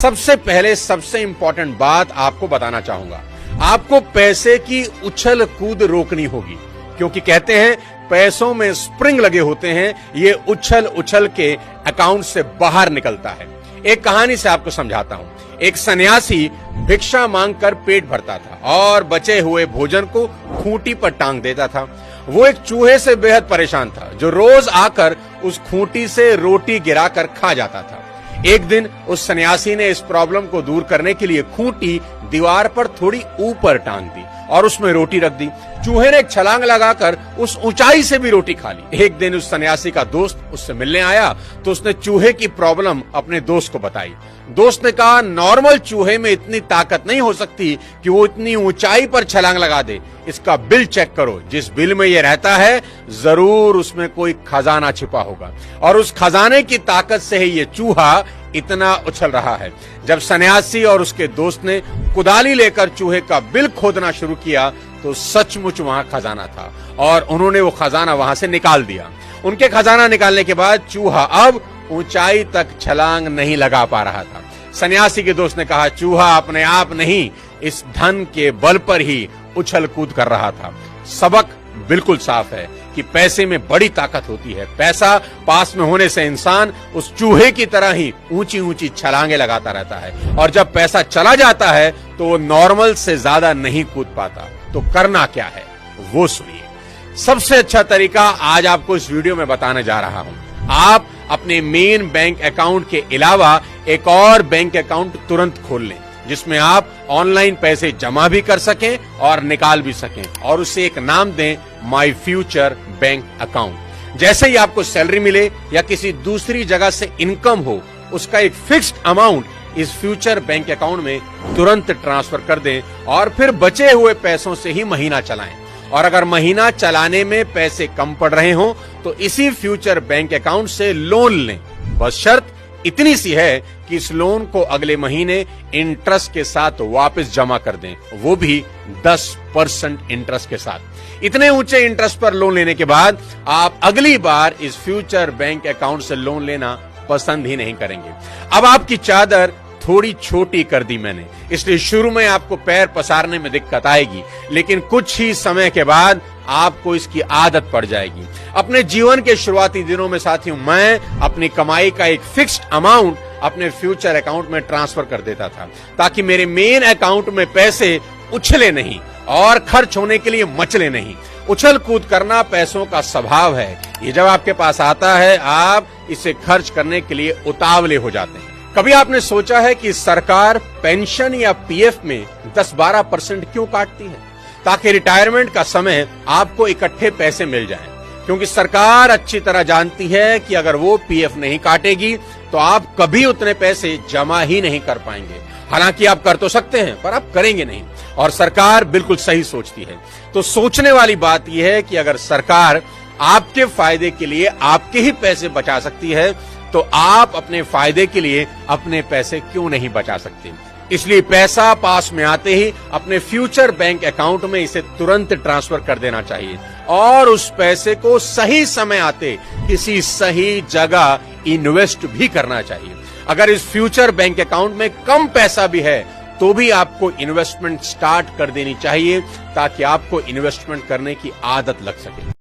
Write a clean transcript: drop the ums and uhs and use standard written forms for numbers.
सबसे पहले सबसे इंपॉर्टेंट बात आपको बताना चाहूंगा, आपको पैसे की उछल कूद रोकनी होगी, क्योंकि कहते हैं पैसों में स्प्रिंग लगे होते हैं, ये उछल उछल के अकाउंट से बाहर निकलता है। एक कहानी से आपको समझाता हूं। एक सन्यासी भिक्षा मांगकर पेट भरता था और बचे हुए भोजन को खूंटी पर टांग देता था। वो एक चूहे से बेहद परेशान था, जो रोज आकर उस खूंटी से रोटी गिराकर खा जाता था। एक दिन उस सन्यासी ने इस प्रॉब्लम को दूर करने के लिए खूंटी दीवार पर थोड़ी ऊपर टांग दी और उसमें रोटी रख दी। चूहे ने एक छलांग लगाकर उस ऊंचाई से भी रोटी खा ली। एक दिन उस सन्यासी का दोस्त उससे मिलने आया तो उसने चूहे की प्रॉब्लम अपने दोस्त को बताई। दोस्त ने कहा, नॉर्मल चूहे में इतनी ताकत नहीं हो सकती कि वो इतनी ऊंचाई पर छलांग लगा दे। इसका बिल चेक करो, जिस बिल में ये रहता है जरूर उसमें कोई खजाना छिपा होगा और उस खजाने की ताकत से ही ये चूहा इतना उछल रहा है। जब सन्यासी और उसके दोस्त ने कुदाली लेकर चूहे का बिल खोदना शुरू किया तो सचमुच वहां खजाना था और उन्होंने वो खजाना वहां से निकाल दिया। उनके खजाना निकालने के बाद चूहा अब ऊंचाई तक छलांग नहीं लगा पा रहा था। सन्यासी के दोस्त ने कहा, चूहा अपने आप नहीं, इस धन के बल पर ही उछल कूद कर रहा था। सबक बिल्कुल साफ है कि पैसे में बड़ी ताकत होती है। पैसा पास में होने से इंसान उस चूहे की तरह ही ऊंची ऊंची छलांगे लगाता रहता है और जब पैसा चला जाता है तो वो नॉर्मल से ज्यादा नहीं कूद पाता। तो करना क्या है वो सुनिए। सबसे अच्छा तरीका आज आपको इस वीडियो में बताने जा रहा हूं। आप अपने मेन बैंक अकाउंट के अलावा एक और बैंक अकाउंट तुरंत खोल लें, जिसमें आप ऑनलाइन पैसे जमा भी कर सकें और निकाल भी सकें, और उसे एक नाम दें माई फ्यूचर बैंक अकाउंट। जैसे ही आपको सैलरी मिले या किसी दूसरी जगह से इनकम हो, उसका एक फिक्स्ड अमाउंट इस फ्यूचर बैंक अकाउंट में तुरंत ट्रांसफर कर दें और फिर बचे हुए पैसों से ही महीना चलाएं। और अगर महीना चलाने में पैसे कम पड़ रहे हों तो इसी फ्यूचर बैंक अकाउंट से लोन लें। बस शर्त इतनी सी है कि इस लोन को अगले महीने इंटरेस्ट के साथ वापस जमा कर दें, वो भी 10% इंटरेस्ट के साथ। इतने ऊंचे इंटरेस्ट पर लोन लेने के बाद आप अगली बार इस फ्यूचर बैंक अकाउंट से लोन लेना पसंद ही नहीं करेंगे। अब आपकी चादर थोड़ी छोटी कर दी मैंने, इसलिए शुरू में आपको पैर पसारने में दिक्कत आएगी, लेकिन कुछ ही समय के बाद आपको इसकी आदत पड़ जाएगी। अपने जीवन के शुरुआती दिनों में साथियों, मैं अपनी कमाई का एक फिक्स्ड अमाउंट अपने फ्यूचर अकाउंट में ट्रांसफर कर देता था, ताकि मेरे मेन अकाउंट में पैसे उछले नहीं और खर्च होने के लिए मचले नहीं। उछल कूद करना पैसों का स्वभाव है। ये जब आपके पास आता है, आप इसे खर्च करने के लिए उतावले हो जाते हैं। कभी आपने सोचा है कि सरकार पेंशन या पीएफ में 10-12% क्यों काटती है? ताकि रिटायरमेंट का समय आपको इकट्ठे पैसे मिल जाएं। क्योंकि सरकार अच्छी तरह जानती है कि अगर वो पीएफ नहीं काटेगी तो आप कभी उतने पैसे जमा ही नहीं कर पाएंगे। हालांकि आप कर तो सकते हैं, पर आप करेंगे नहीं, और सरकार बिल्कुल सही सोचती है। तो सोचने वाली बात यह है कि अगर सरकार आपके फायदे के लिए आपके ही पैसे बचा सकती है, तो आप अपने फायदे के लिए अपने पैसे क्यों नहीं बचा सकते? इसलिए पैसा पास में आते ही अपने फ्यूचर बैंक अकाउंट में इसे तुरंत ट्रांसफर कर देना चाहिए और उस पैसे को सही समय आते किसी सही जगह इन्वेस्ट भी करना चाहिए। अगर इस फ्यूचर बैंक अकाउंट में कम पैसा भी है तो भी आपको इन्वेस्टमेंट स्टार्ट कर देनी चाहिए, ताकि आपको इन्वेस्टमेंट करने की आदत लग सके।